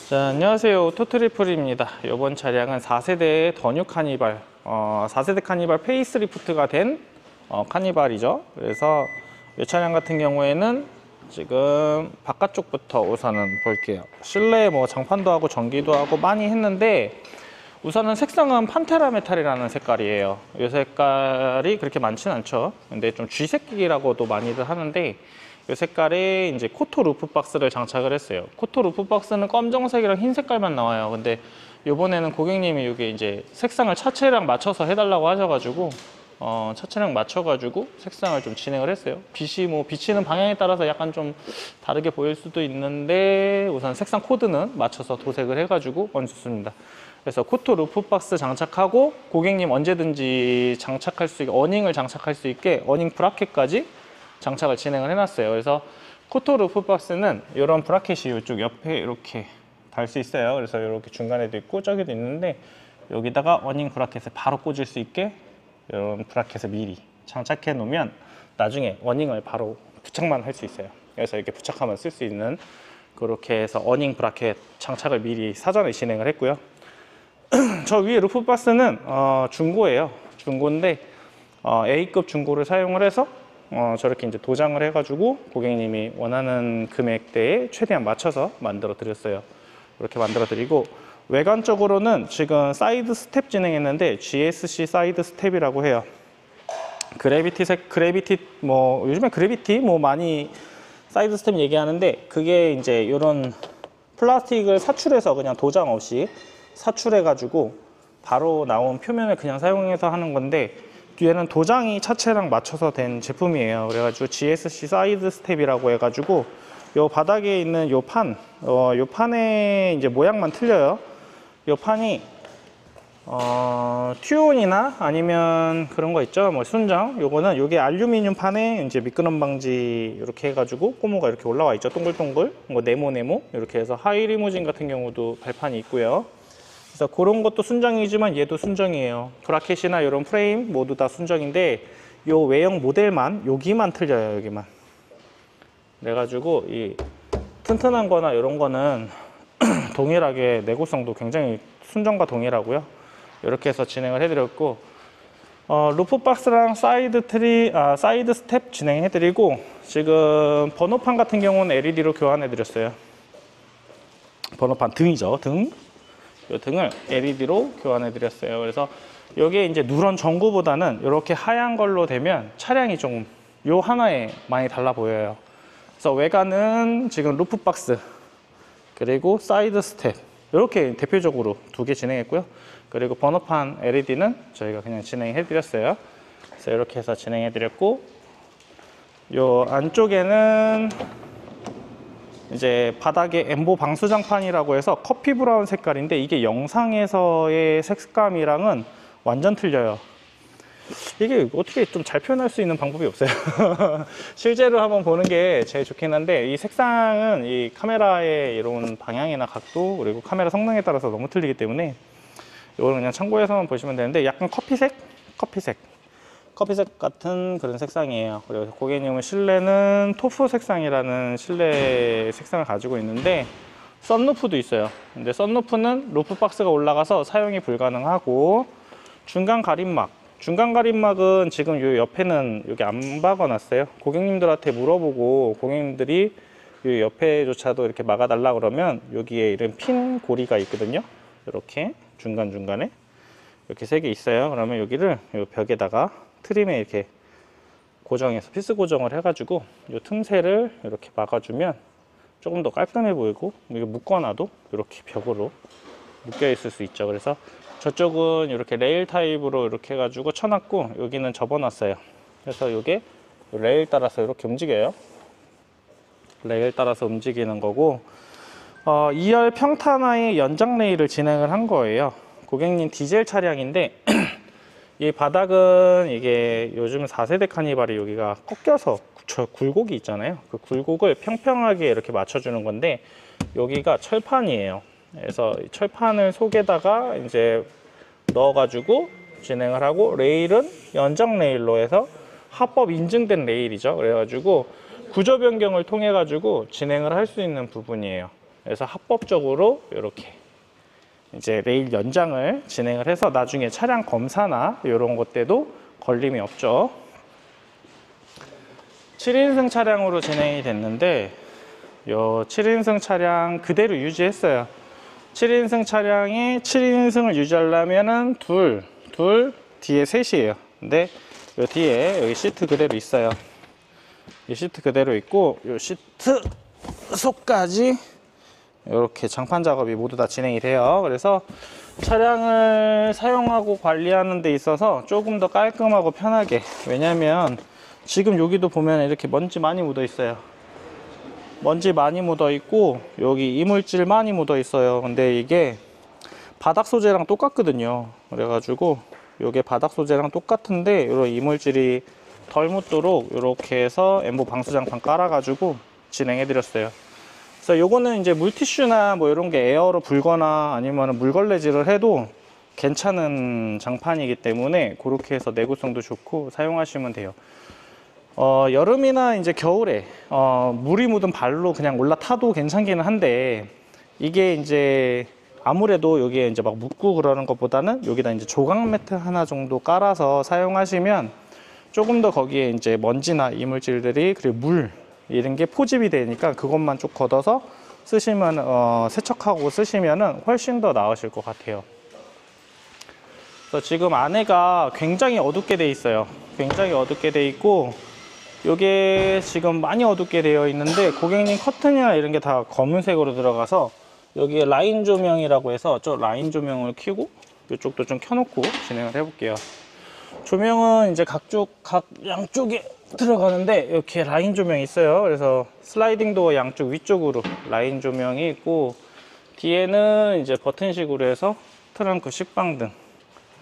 자, 안녕하세요. 토트리플입니다. 이번 차량은 4세대 더뉴 카니발, 4세대 카니발 페이스리프트가 된 카니발이죠. 그래서 이 차량 같은 경우에는 지금 바깥쪽부터 우선은 볼게요. 실내에 뭐 장판도 하고 전기도 하고 많이 했는데, 우선은 색상은 판테라 메탈이라는 색깔이에요. 이 색깔이 그렇게 많지는 않죠. 근데 좀 쥐색이라고도 많이들 하는데, 이 색깔에 이제 코토 루프 박스를 장착을 했어요. 코토 루프 박스는 검정색이랑 흰 색깔만 나와요. 근데 이번에는 고객님이 이게 이제 색상을 차체랑 맞춰서 해달라고 하셔가지고 차체랑 맞춰가지고 색상을 좀 진행을 했어요. 빛이 뭐 비치는 방향에 따라서 약간 좀 다르게 보일 수도 있는데, 우선 색상 코드는 맞춰서 도색을 해가지고 얹었습니다. 그래서 코토 루프 박스 장착하고, 고객님 언제든지 장착할 수 있게, 어닝을 장착할 수 있게 어닝 브라켓까지 장착을 진행을 해놨어요. 그래서 코토 루프 박스는 이런 브라켓이 이쪽 옆에 이렇게 달 수 있어요. 그래서 이렇게 중간에도 있고 저기도 있는데, 여기다가 어닝 브라켓을 바로 꽂을 수 있게 이런 브라켓을 미리 장착해 놓으면 나중에 어닝을 바로 부착만 할 수 있어요. 그래서 이렇게 부착하면 쓸 수 있는, 그렇게 해서 어닝 브라켓 장착을 미리 사전에 진행을 했고요. 저 위에 루프 박스는 중고예요. 중고인데 A급 중고를 사용을 해서 저렇게 이제 도장을 해가지고 고객님이 원하는 금액대에 최대한 맞춰서 만들어 드렸어요. 이렇게 만들어 드리고, 외관적으로는 지금 사이드 스텝 진행했는데 GSC 사이드 스텝이라고 해요. 그래비티 뭐 요즘에 그래비티 뭐 많이 사이드 스텝 얘기하는데, 그게 이제 이런 플라스틱을 사출해서 그냥 도장 없이 사출해 가지고 바로 나온 표면을 그냥 사용해서 하는 건데, 뒤에는 도장이 차체랑 맞춰서 된 제품이에요. 그래가지고 GSC 사이드 스텝이라고 해가지고, 요 바닥에 있는 요 판의 이제 모양만 틀려요. 요 판이 튜온이나 아니면 그런 거 있죠, 뭐 순정, 요거는 요게 알루미늄 판에 이제 미끄럼 방지 이렇게 해가지고 고무가 이렇게 올라와 있죠. 동글동글, 뭐 네모 이렇게 해서 하이리무진 같은 경우도 발판이 있고요. 그래서 그런 것도 순정이지만 얘도 순정이에요. 브라켓이나 이런 프레임 모두 다 순정인데, 요 외형 모델만 여기만 틀려요. 여기만. 그래가지고 이 튼튼한 거나 이런 거는 동일하게 내구성도 굉장히 순정과 동일하고요. 이렇게 해서 진행을 해드렸고, 루프 박스랑 사이드 스텝 진행해드리고, 지금 번호판 같은 경우는 LED로 교환해드렸어요. 번호판 등이죠, 등. 이 등을 LED로 교환해 드렸어요. 그래서 이게 이제 누런 전구보다는 이렇게 하얀 걸로 되면 차량이 좀 요 하나에 많이 달라 보여요. 그래서 외관은 지금 루프 박스, 그리고 사이드 스텝, 이렇게 대표적으로 두 개 진행했고요. 그리고 번호판 LED는 저희가 그냥 진행해 드렸어요. 그래서 이렇게 해서 진행해 드렸고, 요 안쪽에는 이제 바닥에 엠보 방수장판이라고 해서 커피 브라운 색깔인데, 이게 영상에서의 색감이랑은 완전 틀려요. 이게 어떻게 좀 잘 표현할 수 있는 방법이 없어요. 실제로 한번 보는 게 제일 좋긴 한데, 이 색상은 이 카메라의 이런 방향이나 각도, 그리고 카메라 성능에 따라서 너무 틀리기 때문에 이거는 그냥 참고해서만 보시면 되는데, 약간 커피색 같은 그런 색상이에요. 그리고 고객님은 실내는 토프 색상이라는 실내 색상을 가지고 있는데, 썬루프도 있어요. 근데 썬루프는 루프 박스가 올라가서 사용이 불가능하고, 중간 가림막은 지금 요 옆에는 여기 안 박아놨어요. 고객님들한테 물어보고, 고객님들이 요 옆에조차도 이렇게 막아달라 그러면 여기에 이런 핀 고리가 있거든요. 이렇게 중간중간에 이렇게 3개 있어요. 그러면 여기를 요 벽에다가 트림에 이렇게 고정해서 피스 고정을 해가지고 이 틈새를 이렇게 막아주면 조금 더 깔끔해 보이고, 이게 묶어놔도 이렇게 벽으로 묶여 있을 수 있죠. 그래서 저쪽은 이렇게 레일 타입으로 이렇게 해가지고 쳐놨고, 여기는 접어놨어요. 그래서 이게 레일 따라서 이렇게 움직여요. 레일 따라서 움직이는 거고, 2열 평탄화의 연장 레일을 진행을 한 거예요. 고객님 디젤 차량인데 이 바닥은, 이게 요즘 4세대 카니발이 여기가 꺾여서 굴곡이 있잖아요. 그 굴곡을 평평하게 이렇게 맞춰주는 건데, 여기가 철판이에요. 그래서 이 철판을 속에다가 이제 넣어가지고 진행을 하고, 레일은 연장 레일로 해서 합법 인증된 레일이죠. 그래가지고 구조 변경을 통해 가지고 진행을 할 수 있는 부분이에요. 그래서 합법적으로 이렇게 이제 레일 연장을 진행을 해서 나중에 차량 검사나 이런 것 때도 걸림이 없죠. 7인승 차량으로 진행이 됐는데 요 7인승 차량 그대로 유지했어요. 7인승 차량이 7인승을 유지하려면은 둘, 뒤에 셋이에요. 근데 요 뒤에 여기 시트 그대로 있어요. 이 시트 그대로 있고 요 시트 속까지 이렇게 장판 작업이 모두 다 진행이 돼요. 그래서 차량을 사용하고 관리하는 데 있어서 조금 더 깔끔하고 편하게, 왜냐면 지금 여기도 보면 이렇게 먼지 많이 묻어 있어요. 먼지 많이 묻어 있고 여기 이물질 많이 묻어 있어요. 근데 이게 바닥 소재랑 똑같거든요. 그래가지고 이게 바닥 소재랑 똑같은데 이런 이물질이 덜 묻도록 이렇게 해서 엠보 방수장판 깔아가지고 진행해 드렸어요. 그래서 요거는 이제 물티슈나 뭐 이런 게 에어로 불거나 아니면 물걸레질을 해도 괜찮은 장판이기 때문에 그렇게 해서 내구성도 좋고 사용하시면 돼요. 여름이나 이제 겨울에 물이 묻은 발로 그냥 올라타도 괜찮기는 한데, 이게 이제 아무래도 여기에 이제 막 묻고 그러는 것보다는 여기다 이제 조각 매트 하나 정도 깔아서 사용하시면 조금 더 거기에 이제 먼지나 이물질들이, 그리고 물 이런 게 포집이 되니까 그것만 쭉 걷어서 쓰시면 세척하고 쓰시면은 훨씬 더 나으실 것 같아요. 그래서 지금 안에가 굉장히 어둡게 돼 있어요. 굉장히 어둡게 돼 있고 이게 지금 많이 어둡게 되어 있는데 고객님 커튼이나 이런 게 다 검은색으로 들어가서 여기에 라인 조명이라고 해서 저 라인 조명을 켜고 이쪽도 좀 켜놓고 진행을 해볼게요. 조명은 이제 각 양쪽에 들어가는데 이렇게 라인 조명이 있어요. 그래서 슬라이딩 도어 양쪽 위쪽으로 라인 조명이 있고, 뒤에는 이제 버튼식으로 해서 트렁크 식빵등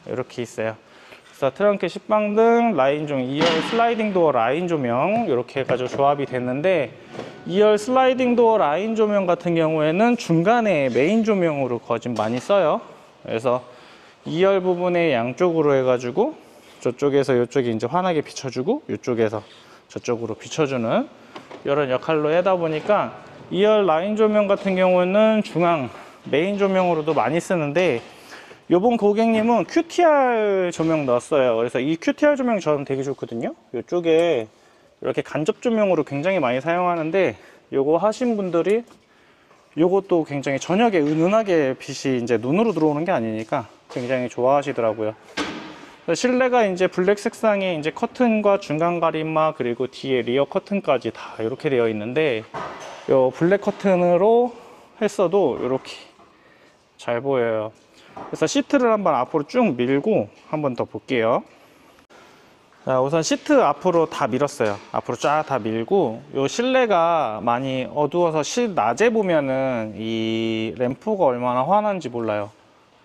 이렇게 있어요. 그래서 트렁크 식빵등, 라인 조명, 2열 슬라이딩 도어 라인 조명 이렇게 해가지고 조합이 됐는데, 2열 슬라이딩 도어 라인 조명 같은 경우에는 중간에 메인 조명으로 거진 많이 써요. 그래서 2열 부분에 양쪽으로 해가지고 저쪽에서 이쪽이 이제 환하게 비춰주고 이쪽에서 저쪽으로 비춰주는 이런 역할로 하다 보니까 2열 라인 조명 같은 경우는 중앙 메인 조명으로도 많이 쓰는데, 요번 고객님은 QTR 조명 넣었어요. 그래서 이 QTR 조명 저는 되게 좋거든요. 이쪽에 이렇게 간접 조명으로 굉장히 많이 사용하는데, 요거 하신 분들이 요것도 굉장히 저녁에 은은하게 빛이 이제 눈으로 들어오는 게 아니니까 굉장히 좋아하시더라고요. 실내가 이제 블랙 색상의 이제 커튼과 중간 가림막 그리고 뒤에 리어 커튼까지 다 이렇게 되어 있는데, 요 블랙 커튼으로 했어도 이렇게 잘 보여요. 그래서 시트를 한번 앞으로 쭉 밀고 한번 더 볼게요. 자, 우선 시트 앞으로 다 밀었어요. 앞으로 쫙 다 밀고, 요 실내가 많이 어두워서 낮에 보면은 이 램프가 얼마나 환한지 몰라요.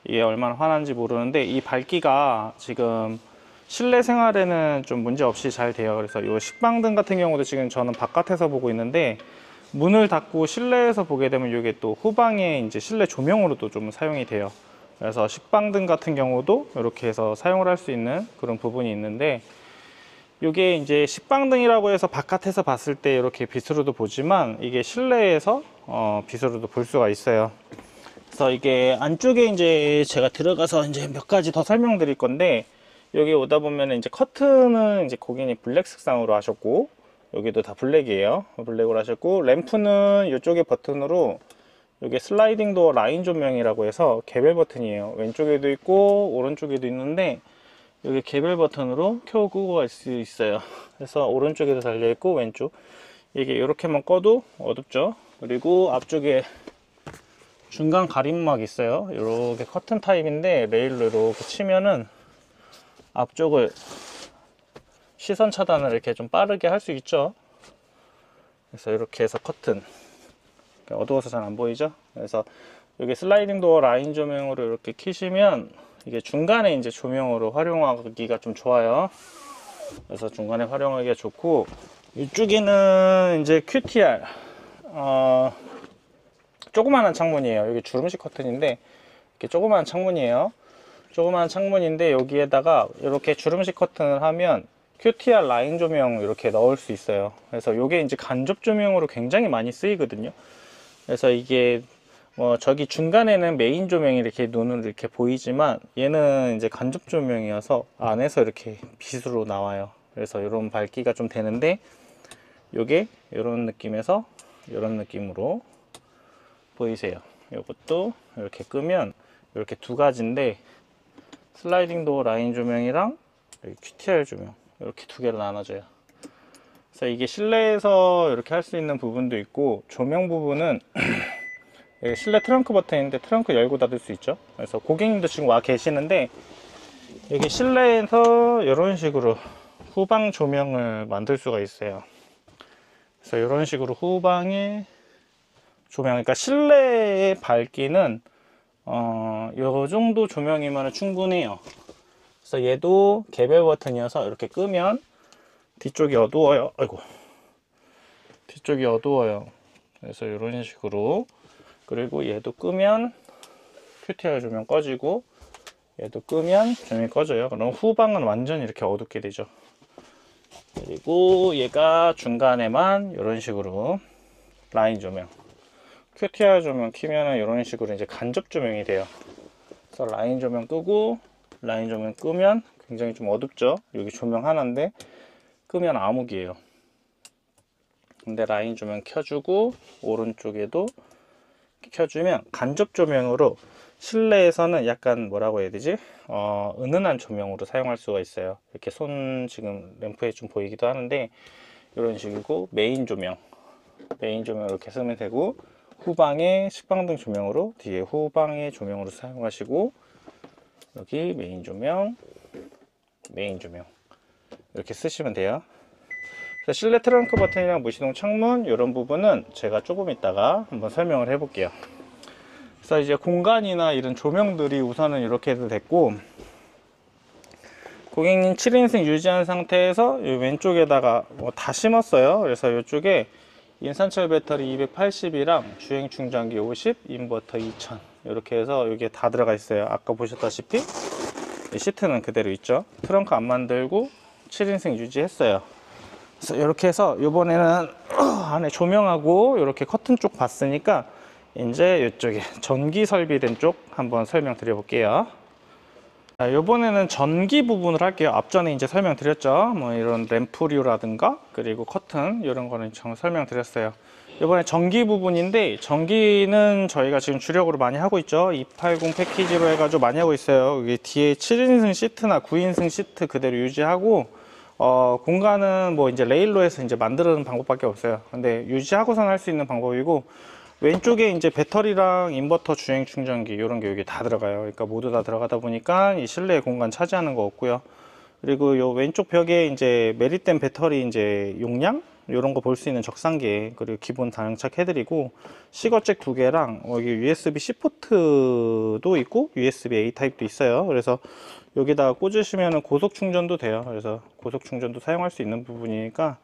이게 얼마나 환한지 모르는데, 이 밝기가 지금 실내 생활에는 좀 문제 없이 잘 돼요. 그래서 이 식빵등 같은 경우도 지금 저는 바깥에서 보고 있는데, 문을 닫고 실내에서 보게 되면 이게 또 후방에 이제 실내 조명으로도 좀 사용이 돼요. 그래서 식빵등 같은 경우도 이렇게 해서 사용을 할 수 있는 그런 부분이 있는데, 이게 이제 식빵등이라고 해서 바깥에서 봤을 때 이렇게 빛으로도 보지만 이게 실내에서 빛으로도 볼 수가 있어요. 그래서 이게 안쪽에 이제 제가 들어가서 이제 몇 가지 더 설명드릴 건데, 여기 오다 보면 이제 커튼은 이제 고객님 블랙 색상으로 하셨고, 여기도 다 블랙이에요. 블랙으로 하셨고, 램프는 이쪽에 버튼으로, 이게 슬라이딩 도어 라인 조명이라고 해서 개별 버튼이에요. 왼쪽에도 있고 오른쪽에도 있는데, 여기 개별 버튼으로 켜고 끄고 할 수 있어요. 그래서 오른쪽에도 달려 있고 왼쪽, 이게 이렇게만 꺼도 어둡죠. 그리고 앞쪽에 중간 가림막 있어요. 이렇게 커튼 타입인데 레일로 이렇게 치면은 앞쪽을 시선 차단을 이렇게 좀 빠르게 할 수 있죠. 그래서 이렇게 해서 커튼, 어두워서 잘 안 보이죠. 그래서 여기 슬라이딩 도어 라인 조명으로 이렇게 켜시면 이게 중간에 이제 조명으로 활용하기가 좀 좋아요. 그래서 중간에 활용하기가 좋고, 이쪽에는 이제 QTR 조그마한 창문이에요. 여기 주름식 커튼인데 이렇게 조그마한 창문이에요. 조그마한 창문인데 여기에다가 이렇게 주름식 커튼을 하면 QTR 라인 조명 이렇게 넣을 수 있어요. 그래서 이게 이제 간접 조명으로 굉장히 많이 쓰이거든요. 그래서 이게 뭐 저기 중간에는 메인 조명이 이렇게 눈으로 이렇게 보이지만 얘는 이제 간접 조명이어서 안에서 이렇게 빛으로 나와요. 그래서 이런 밝기가 좀 되는데 요게 이런 느낌에서 이런 느낌으로 보이세요. 이것도 이렇게 끄면 이렇게 두 가지인데 슬라이딩 도어 라인 조명이랑 여기 QTR 조명 이렇게 두 개로 나눠져요. 그래서 이게 실내에서 이렇게 할 수 있는 부분도 있고 조명 부분은 실내 트렁크 버튼인데 트렁크 열고 닫을 수 있죠. 그래서 고객님도 지금 와 계시는데 여기 실내에서 이런 식으로 후방 조명을 만들 수가 있어요. 그래서 이런 식으로 후방에 조명, 그러니까 실내의 밝기는 요 정도 조명이면 충분해요. 그래서 얘도 개별 버튼이어서 이렇게 끄면 뒤쪽이 어두워요. 아이고, 뒤쪽이 어두워요. 그래서 이런 식으로. 그리고 얘도 끄면 QTR 조명 꺼지고 얘도 끄면 조명이 꺼져요. 그럼 후방은 완전히 이렇게 어둡게 되죠. 그리고 얘가 중간에만 이런 식으로 라인 조명, QTR 조명 키면은 이런 식으로 이제 간접 조명이 돼요. 그래서 라인 조명 끄고 라인 조명 끄면 굉장히 좀 어둡죠. 여기 조명 하나인데 끄면 암흑이에요. 근데 라인 조명 켜주고 오른쪽에도 켜주면 간접 조명으로 실내에서는 약간 뭐라고 해야 되지? 은은한 조명으로 사용할 수가 있어요. 이렇게 손 지금 램프에 좀 보이기도 하는데 이런 식이고 메인 조명 이렇게 쓰면 되고 후방에 식빵등 조명으로 뒤에 후방의 조명으로 사용하시고 여기 메인 조명 이렇게 쓰시면 돼요. 실내 트렁크 버튼이랑 무시동 창문 이런 부분은 제가 조금 있다가 한번 설명을 해 볼게요. 그래서 이제 공간이나 이런 조명들이 우선은 이렇게 해도 됐고 고객님 7인승 유지한 상태에서 이 왼쪽에다가 다 심었어요. 그래서 이쪽에 인산철 배터리 280이랑 주행 충전기 50, 인버터 2000 이렇게 해서 이게 다 들어가 있어요. 아까 보셨다시피 시트는 그대로 있죠. 트렁크 안 만들고 7인승 유지했어요. 그래서 이렇게 해서 이번에는 안에 조명하고 이렇게 커튼 쪽 봤으니까 이제 이쪽에 전기 설비된 쪽 한번 설명드려 볼게요. 이번에는 전기 부분을 할게요. 앞전에 이제 설명드렸죠. 뭐 이런 램프류라든가 그리고 커튼 이런 거는 좀 설명드렸어요. 이번에 전기 부분인데 전기는 저희가 지금 주력으로 많이 하고 있죠. 280 패키지로 해가지고 많이 하고 있어요. 여기 뒤에 7인승 시트나 9인승 시트 그대로 유지하고 공간은 뭐 이제 레일로 해서 이제 만드는 방법밖에 없어요. 근데 유지하고선 할 수 있는 방법이고 왼쪽에 이제 배터리랑 인버터 주행 충전기 이런 게 여기 다 들어가요. 그러니까 모두 다 들어가다 보니까 이 실내 공간 차지하는 거 없고요. 그리고 요 왼쪽 벽에 이제 매립된 배터리 이제 용량 이런 거 볼 수 있는 적상계 그리고 기본 다 장착해드리고 시거잭 두 개랑 여기 USB-C 포트도 있고 USB-A 타입도 있어요. 그래서 여기다가 꽂으시면 고속 충전도 돼요. 그래서 고속 충전도 사용할 수 있는 부분이니까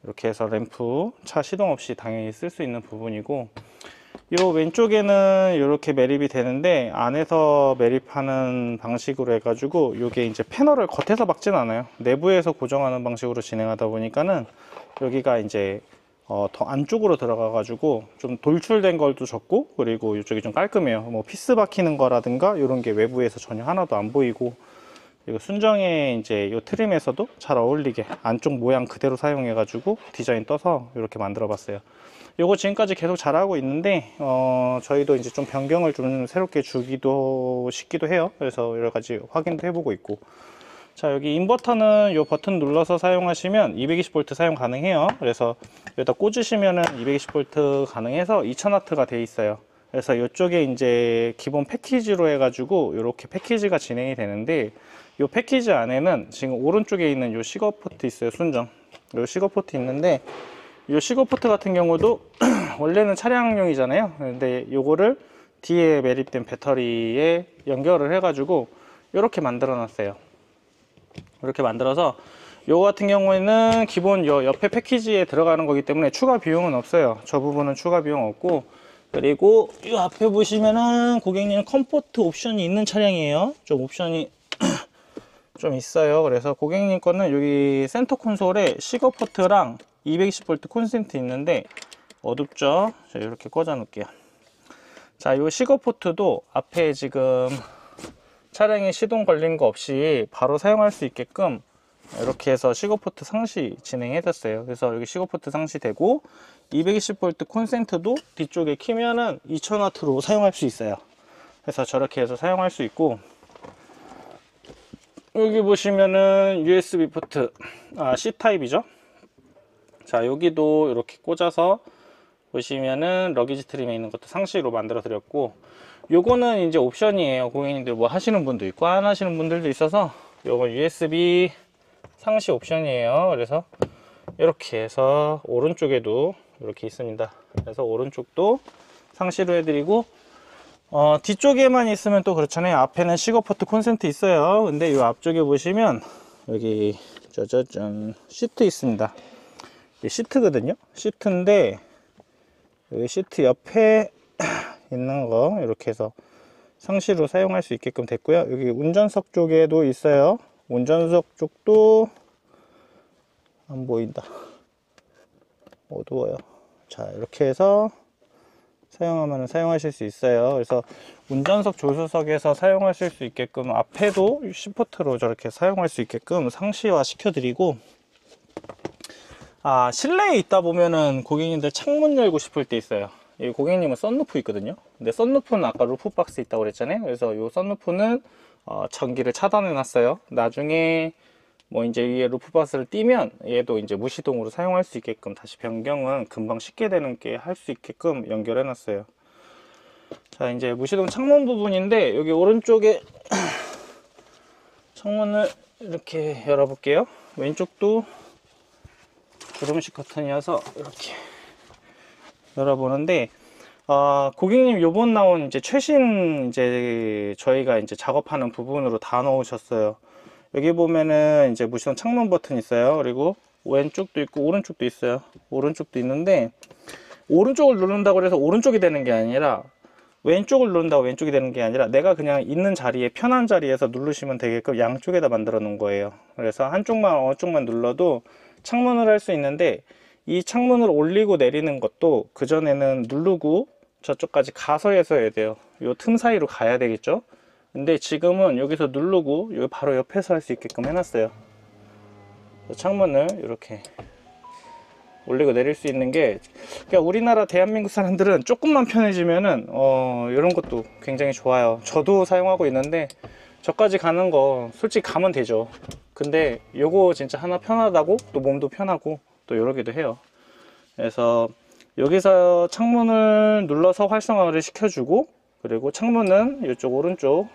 이렇게 해서 램프 차 시동 없이 당연히 쓸 수 있는 부분이고 요 왼쪽에는 이렇게 매립이 되는데 안에서 매립하는 방식으로 해가지고 요게 이제 패널을 겉에서 박진 않아요. 내부에서 고정하는 방식으로 진행하다 보니까는 여기가 이제 더 안쪽으로 들어가 가지고 좀 돌출된 걸도 적고 그리고 이쪽이 좀 깔끔해요. 뭐 피스 박히는 거라든가 이런 게 외부에서 전혀 하나도 안 보이고 그리고 순정의 이제 이 트림에서도 잘 어울리게 안쪽 모양 그대로 사용해 가지고 디자인 떠서 이렇게 만들어 봤어요. 요거 지금까지 계속 잘하고 있는데 저희도 이제 좀 변경을 좀 새롭게 주기도 싶기도 해요. 그래서 여러 가지 확인도 해보고 있고 자 여기 인버터는 요 버튼 눌러서 사용하시면 220V 사용 가능해요. 그래서 여기다 꽂으시면은 220V 가능해서 2000W가 돼 있어요. 그래서 이쪽에 이제 기본 패키지로 해가지고 이렇게 패키지가 진행이 되는데 이 패키지 안에는 지금 오른쪽에 있는 요 시거 포트 있어요. 순정 요 시거 포트 있는데 이 시거 포트 같은 경우도 원래는 차량용이잖아요. 근데 요거를 뒤에 매립된 배터리에 연결을 해가지고 이렇게 만들어 놨어요. 이렇게 만들어서 요거 같은 경우에는 기본 요 옆에 패키지에 들어가는 거기 때문에 추가 비용은 없어요. 저 부분은 추가 비용 없고 그리고 이 앞에 보시면은 고객님 컴포트 옵션이 있는 차량이에요. 좀 옵션이 좀 있어요. 그래서 고객님 거는 여기 센터 콘솔에 시거 포트랑 220V 콘센트 있는데 어둡죠? 자, 이렇게 꽂아 놓을게요. 자, 이 시거 포트도 앞에 지금 차량에 시동 걸린 거 없이 바로 사용할 수 있게끔 이렇게 해서 시거 포트 상시 진행해 뒀어요. 그래서 여기 시거 포트 상시되고 220V 콘센트도 뒤쪽에 키면은 2000W로 사용할 수 있어요. 그래서 저렇게 해서 사용할 수 있고, 여기 보시면은 USB 포트, C타입이죠. 자, 여기도 이렇게 꽂아서 보시면은 러기지 트림에 있는 것도 상시로 만들어 드렸고, 요거는 이제 옵션이에요. 고객님들 뭐 하시는 분도 있고 안 하시는 분들도 있어서 요건 USB 상시 옵션이에요. 그래서 이렇게 해서 오른쪽에도 이렇게 있습니다. 그래서 오른쪽도 상시로 해드리고, 뒤쪽에만 있으면 또 그렇잖아요. 앞에는 시거포트 콘센트 있어요. 근데 이 앞쪽에 보시면 여기 짜자잔 시트 있습니다. 이게 시트거든요. 시트인데 여기 시트 옆에 있는 거 이렇게 해서 상시로 사용할 수 있게끔 됐고요. 여기 운전석 쪽에도 있어요. 운전석 쪽도 안 보인다. 어두워요. 자, 이렇게 해서 사용하면 사용하실 수 있어요. 그래서 운전석 조수석에서 사용하실 수 있게끔 앞에도 C포트로 저렇게 사용할 수 있게끔 상시화 시켜드리고, 실내에 있다 보면은 고객님들 창문 열고 싶을 때 있어요. 이 고객님은 썬루프 있거든요. 근데 썬루프는 아까 루프박스 있다고 그랬잖아요. 그래서 이 썬루프는 전기를 차단해 놨어요. 나중에 뭐 이제 위에 루프박스를 띄면 얘도 이제 무시동으로 사용할 수 있게끔 다시 변경은 금방 쉽게 되는 게 할 수 있게끔 연결해 놨어요. 자, 이제 무시동 창문 부분인데 여기 오른쪽에 창문을 이렇게 열어 볼게요. 왼쪽도 주름식 커튼이어서 이렇게 열어보는데, 고객님 요번 나온 이제 최신 이제 저희가 이제 작업하는 부분으로 다 넣으셨어요. 여기 보면은 이제 무시동 창문 버튼 있어요. 그리고 왼쪽도 있고 오른쪽도 있어요. 오른쪽도 있는데, 오른쪽을 누른다고 해서 오른쪽이 되는 게 아니라, 왼쪽을 누른다고 왼쪽이 되는 게 아니라 내가 그냥 있는 자리에 편한 자리에서 누르시면 되게끔 양쪽에다 만들어 놓은 거예요. 그래서 한쪽만 어느 쪽만 눌러도 창문을 할 수 있는데, 이 창문을 올리고 내리는 것도 그전에는 누르고 저쪽까지 가서 해서 해야 돼요. 요 틈 사이로 가야 되겠죠. 근데 지금은 여기서 누르고 여기 바로 옆에서 할 수 있게끔 해놨어요. 창문을 이렇게 올리고 내릴 수 있는 게, 그러니까 우리나라 대한민국 사람들은 조금만 편해지면은 이런 것도 굉장히 좋아요. 저도 사용하고 있는데 저까지 가는 거 솔직히 가면 되죠. 근데 요거 진짜 하나 편하다고 또 몸도 편하고 또 이러기도 해요. 그래서 여기서 창문을 눌러서 활성화를 시켜주고, 그리고 창문은 이쪽 오른쪽,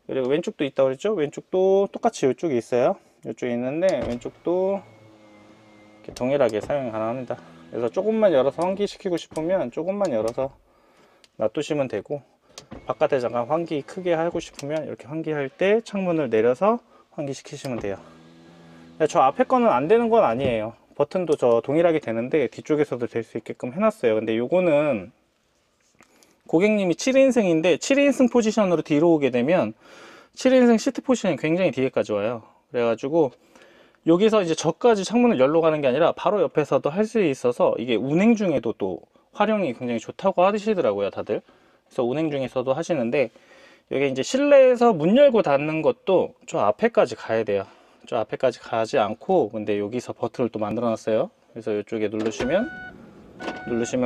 그리고 왼쪽도 있다고 그랬죠. 왼쪽도 똑같이 이쪽에 있어요. 이쪽에 있는데 왼쪽도 이렇게 동일하게 사용이 가능합니다. 그래서 조금만 열어서 환기시키고 싶으면 조금만 열어서 놔두시면 되고, 바깥에 잠깐 환기 크게 하고 싶으면 이렇게 환기할 때 창문을 내려서 환기시키시면 돼요. 저 앞에 거는 안 되는 건 아니에요. 버튼도 저 동일하게 되는데 뒤쪽에서도 될 수 있게끔 해놨어요. 근데 요거는 고객님이 7인승인데 7인승 포지션으로 뒤로 오게 되면 7인승 시트 포지션이 굉장히 뒤에까지 와요. 그래가지고 여기서 이제 저까지 창문을 열러 가는 게 아니라 바로 옆에서도 할 수 있어서 이게 운행 중에도 또 활용이 굉장히 좋다고 하시더라고요, 다들. 그래서 운행 중에서도 하시는데, 여기 이제 실내에서 문 열고 닫는 것도 저 앞에까지 가야 돼요. 저 앞에까지 가지 않고, 근데 여기서 버튼을 또 만들어 놨어요. 그래서 이쪽에 누르시면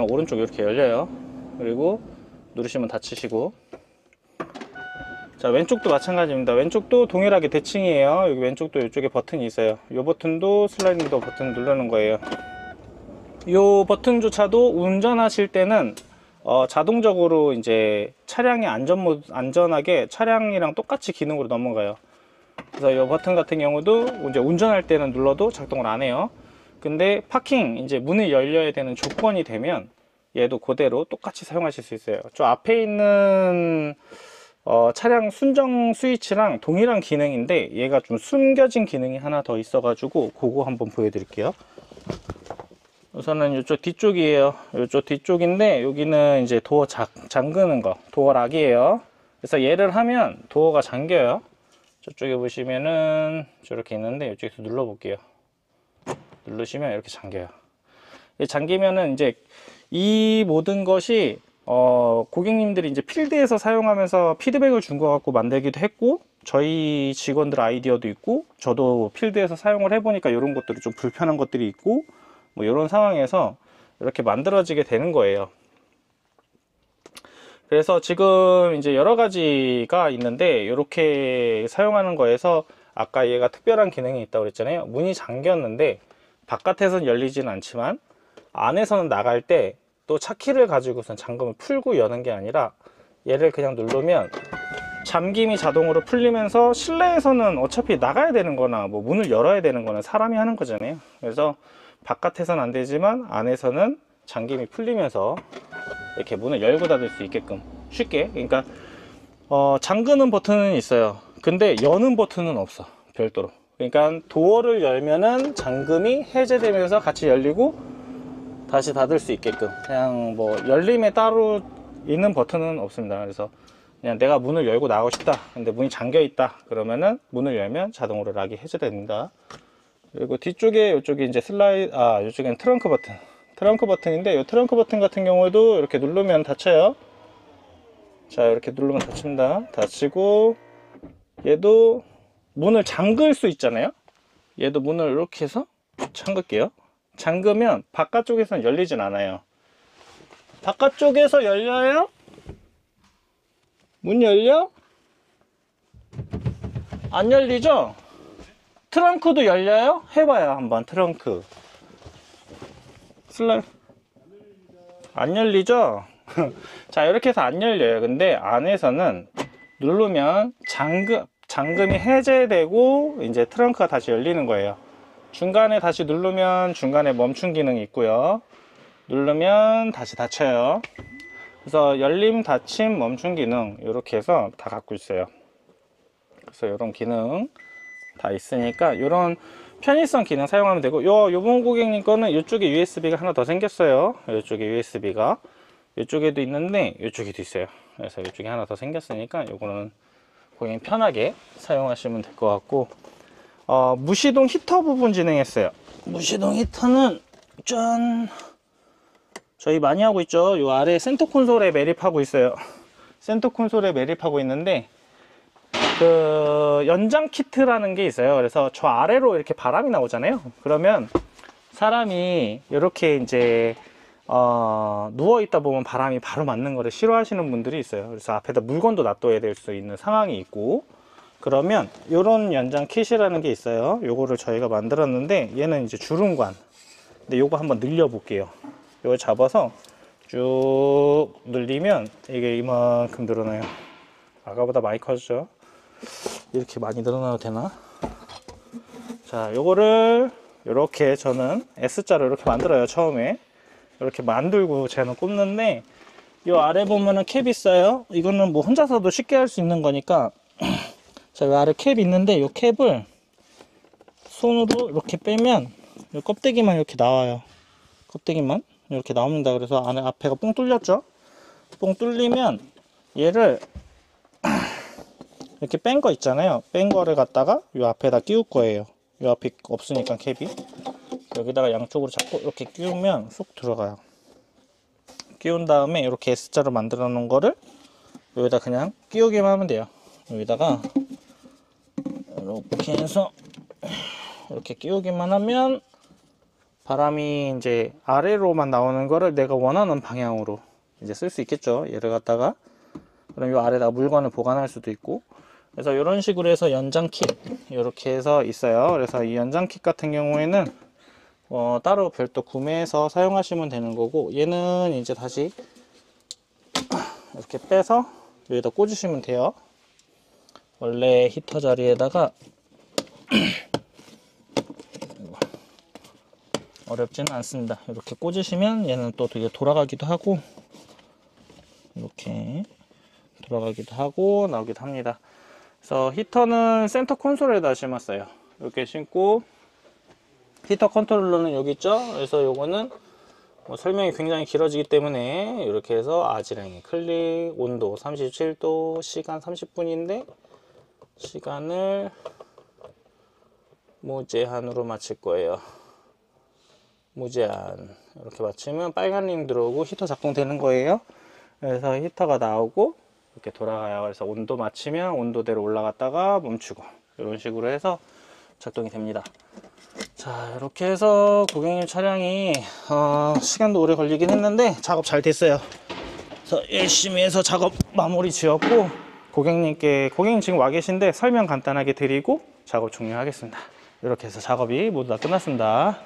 오른쪽 이렇게 열려요. 그리고 누르시면 닫히시고, 자, 왼쪽도 마찬가지입니다. 왼쪽도 동일하게 대칭이에요. 여기 왼쪽도 이쪽에 버튼이 있어요. 이 버튼도 슬라이딩 도어 버튼 누르는 거예요. 이 버튼조차도 운전하실 때는 자동적으로 이제 차량의 안전하게 차량이랑 똑같이 기능으로 넘어가요. 그래서 이 버튼 같은 경우도 이제 운전할 때는 눌러도 작동을 안 해요. 근데 파킹, 이제 문을 열려야 되는 조건이 되면 얘도 그대로 똑같이 사용하실 수 있어요. 저 앞에 있는 차량 순정 스위치랑 동일한 기능인데 얘가 좀 숨겨진 기능이 하나 더 있어 가지고 그거 한번 보여드릴게요. 우선은 이쪽 뒤쪽이에요. 이쪽 뒤쪽인데 여기는 이제 도어 잠그는 거, 도어 락이에요. 그래서 얘를 하면 도어가 잠겨요. 저쪽에 보시면은 저렇게 있는데 이쪽에서 눌러 볼게요. 누르시면 이렇게 잠겨요. 잠기면은 이제 이 모든 것이 고객님들이 이제 필드에서 사용하면서 피드백을 준 것 같고 만들기도 했고, 저희 직원들 아이디어도 있고, 저도 필드에서 사용을 해보니까 이런 것들이 좀 불편한 것들이 있고, 뭐 이런 상황에서 이렇게 만들어지게 되는 거예요. 그래서 지금 이제 여러 가지가 있는데, 이렇게 사용하는 거에서 아까 얘가 특별한 기능이 있다고 그랬잖아요. 문이 잠겼는데 바깥에서는 열리지는 않지만 안에서는 나갈 때 또 차키를 가지고선 잠금을 풀고 여는 게 아니라, 얘를 그냥 누르면 잠김이 자동으로 풀리면서 실내에서는 어차피 나가야 되는 거나 뭐 문을 열어야 되는 거는 사람이 하는 거잖아요. 그래서 바깥에서는 안 되지만 안에서는 잠김이 풀리면서 이렇게 문을 열고 닫을 수 있게끔 쉽게. 그러니까 잠그는 버튼은 있어요. 근데 여는 버튼은 없어, 별도로. 그러니까 도어를 열면은 잠금이 해제되면서 같이 열리고 다시 닫을 수 있게끔, 그냥 뭐 열림에 따로 있는 버튼은 없습니다. 그래서 그냥 내가 문을 열고 나가고 싶다, 근데 문이 잠겨 있다 그러면은 문을 열면 자동으로 락이 해제됩니다. 그리고 뒤쪽에, 이쪽에 이제 이쪽엔 트렁크 버튼인데, 이 트렁크 버튼 같은 경우에도 이렇게 누르면 닫혀요. 자, 이렇게 누르면 닫힙니다. 닫히고, 얘도 문을 잠글 수 있잖아요. 얘도 문을 이렇게 해서 잠글게요. 잠그면 바깥쪽에서는 열리진 않아요. 바깥쪽에서 열려요? 문 열려? 안 열리죠? 트렁크도 열려요? 해봐요 한번. 트렁크 안 열리죠? 자, 이렇게 해서 안 열려요. 근데 안에서는 누르면 잠금이 해제되고 이제 트렁크가 다시 열리는 거예요. 중간에 다시 누르면 중간에 멈춘 기능이 있고요. 누르면 다시 닫혀요. 그래서 열림, 닫힘, 멈춘 기능 이렇게 해서 다 갖고 있어요. 그래서 이런 기능 다 있으니까 이런 편의성 기능 사용하면 되고, 요번 고객님 거는 이쪽에 USB가 하나 더 생겼어요. 이쪽에 USB가 이쪽에도 있는데 이쪽에도 있어요. 그래서 이쪽에 하나 더 생겼으니까 요거는 고객님 편하게 사용하시면 될 것 같고, 무시동 히터 부분 진행했어요. 무시동 히터는 짠, 저희 많이 하고 있죠. 요 아래 센터 콘솔에 매립하고 있어요. 센터 콘솔에 매립하고 있는데, 그 연장 키트라는 게 있어요. 그래서 저 아래로 이렇게 바람이 나오잖아요. 그러면 사람이 이렇게 이제 누워 있다 보면 바람이 바로 맞는 거를 싫어하시는 분들이 있어요. 그래서 앞에다 물건도 놔둬야 될 수 있는 상황이 있고, 그러면 이런 연장 킷이라는 게 있어요. 요거를 저희가 만들었는데, 얘는 이제 주름관. 근데 요거 한번 늘려 볼게요. 요거 잡아서 쭉 늘리면 이게 이만큼 늘어나요. 아까보다 많이 커졌죠. 이렇게 많이 늘어나도 되나? 자, 요거를 이렇게 저는 S자로 이렇게 만들어요. 처음에 이렇게 만들고 쟤는 꼽는데, 요 아래 보면은 캡이 있어요. 이거는 뭐 혼자서도 쉽게 할 수 있는 거니까 자, 요 아래 캡이 있는데, 요 캡을 손으로 이렇게 빼면 요 껍데기만 이렇게 나와요. 껍데기만 이렇게 나옵니다. 그래서 안에 앞에가 뽕 뚫렸죠. 뽕 뚫리면 얘를 이렇게 뺀 거 있잖아요. 뺀 거를 갖다가 요 앞에다 끼울 거예요. 요 앞에 없으니까 캡이, 여기다가 양쪽으로 잡고 이렇게 끼우면 쏙 들어가요. 끼운 다음에 이렇게 S자로 만들어 놓은 거를 여기다 그냥 끼우기만 하면 돼요. 여기다가 이렇게 해서 이렇게 끼우기만 하면 바람이 이제 아래로만 나오는 거를 내가 원하는 방향으로 이제 쓸 수 있겠죠. 얘를 갖다가 그럼 요 아래다가 물건을 보관할 수도 있고. 그래서 이런 식으로 해서 연장 킷 이렇게 해서 있어요. 그래서 이 연장 킷 같은 경우에는 따로 별도 구매해서 사용하시면 되는 거고, 얘는 이제 다시 이렇게 빼서 여기다 꽂으시면 돼요. 원래 히터 자리에다가 어렵지는 않습니다. 이렇게 꽂으시면 얘는 또 되게 돌아가기도 하고, 이렇게 돌아가기도 하고 나오기도 합니다. 그래서 히터는 센터 콘솔에다 심었어요. 이렇게 심고, 히터 컨트롤러는 여기 있죠. 그래서 요거는 뭐 설명이 굉장히 길어지기 때문에 이렇게 해서 아지랑이 클릭, 온도 37도, 시간 30분인데 시간을 무제한으로 맞출 거예요. 무제한 이렇게 맞추면 빨간 림 들어오고 히터 작동되는 거예요. 그래서 히터가 나오고 이렇게 돌아가요. 그래서 온도 맞추면 온도대로 올라갔다가 멈추고 이런 식으로 해서 작동이 됩니다. 자, 이렇게 해서 고객님 차량이 시간도 오래 걸리긴 했는데 작업 잘 됐어요. 그래서 열심히 해서 작업 마무리 지었고 고객님 지금 와 계신데 설명 간단하게 드리고 작업 종료하겠습니다. 이렇게 해서 작업이 모두 다 끝났습니다.